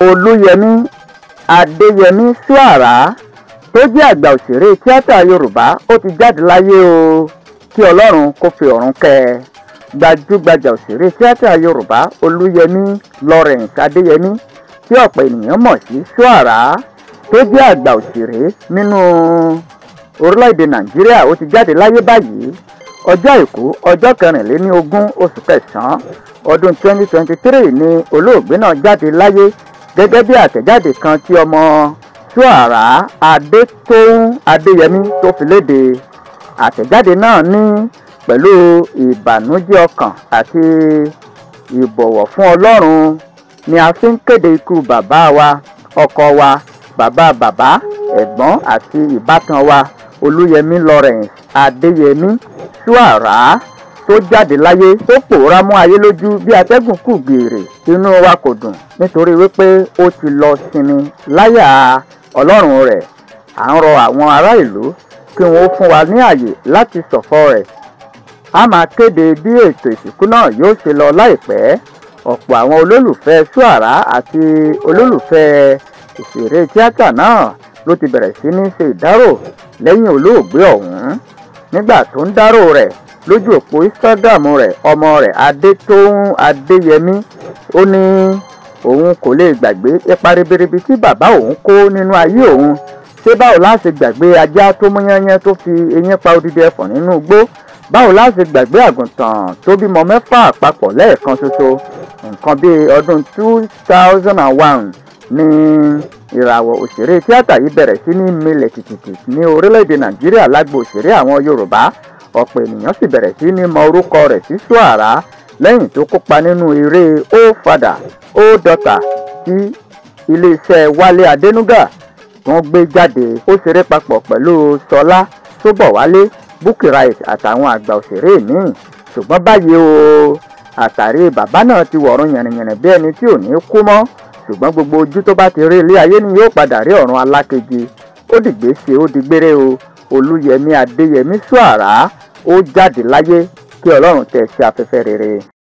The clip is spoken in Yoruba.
Olúyẹmí Adéyẹmí Ṣúàrà tó jẹ́ àgbà òṣèré tíátà Yorùbá ó ti jáde láyé o, kí Ọlọ́run kó fi ọ̀run kẹ́ ẹ. Gbajúgbajà òṣèré tíátà Yorùbá Olúyẹmí Lawrence Adéyẹmí tí ọ̀pọ̀ ènìyàn mọ̀ sí Ṣúàrà tó jẹ́ àgbà òṣèré nínú orílẹ̀-èdè Nàìjíríà ó ti jáde láyé báyìí. Ọjọ́ Àìkú ọjọ́ 24 oṣù kẹsàn-án ọdún 2023 ni olóògbé náà jáde láyé gẹ́gẹ́ bí àtẹ̀jáde kan tí ọmọ Ṣúàrà Adétóun Adéyẹmí tó fi léde. Àtẹ̀jáde náà ní pẹ̀lú ìbànújẹ́ ọkàn àti ìbọ̀wọ̀ fún Ọlọ́run ni a fi ń kéde ikú bàbá wa, ọkọ wa, bàbá, ẹ̀gbọ́n àti ìbátan wa Olúyẹmí Lawrence Adéyẹmí Ṣúàrà tó jáde láyé tó pòórá mọ́ ayé lójú bí atẹ́gùn kù gbèrè. Inú wa kò dùn nítorí wípé ó ti lọ sinmi láyà Ọlọ́run rẹ̀. À ń rọ àwọn ará ìlú kí wọ́n fún wa ní àyè láti ṣọ̀fọ̀ rẹ̀. A máa kéde bí ètò ìsìnkú náà yóò ṣe lọ láìpẹ́. Ọ̀pọ̀ àwọn olólùfẹ́ Ṣúàrà àti olólùfẹ́ òṣèré tíátà náà ló ti bẹ̀rẹ̀ sí ní ṣe ìdárò lẹ́yìn olóògbé ọ̀hún. Nígbà tó ń dárò rẹ̀ lójú òpó Instagram rẹ̀, ọmọ rẹ̀ Adétóun Adéyẹmí ó ní òun kò lè gbàgbé ipa ribiribi tí bàbá òun kó nínú ayé òun. Ṣé báwo la ṣe gbàgbé ajá tó mú yányán tó fi eyín pa odidi ẹfọ̀n nínú igbó? Báwo la ṣe gbàgbé àgùntàn tó bímọ 6 papọ̀ lẹ́ẹ̀kan ṣoṣo? Nǹkan bíi ọdún 2001 ni ìràwọ̀ òṣèré tíátà yìí bẹ̀rẹ̀ sí ní milẹ̀ tìtìtì ní orílẹ̀-èdè Nàìjíríà lágbo òṣèré àwọn Yorùbá. Ọ̀pọ̀ ènìyàn sì bẹ̀rẹ̀ sí ní mọ orúkọ rẹ̀ sí Ṣúàrà lẹ́yìn tó kópa nínú eré Ó Fadà Ó Dọ̀tà tí iléeṣẹ́ Wálé Adénúgà wọ́n gbé jáde. Ó ṣeré papọ̀ pẹ̀lú Ṣọlá Ṣóbọ̀wálé, Bukky Wright àtàwọn àgbà òṣèré míì. Ṣùgbọ́n báyìí o, àtàrí bàbá náà ti wọ̀run yànnìyànnì bí ẹni tí ò ní kú mọ́. Ṣùgbọ́n gbogbo ojú tó bá ti rí ilé ayé ni yóò padà rí ọ̀run alákejì. Ó dìgbé ṣe ó di gbére o. Olúyẹmí Adéyẹmí Ṣúàrà ó jáde láyé, kí Ọlọ́run tẹ́ sí afẹ́fẹ́ rere.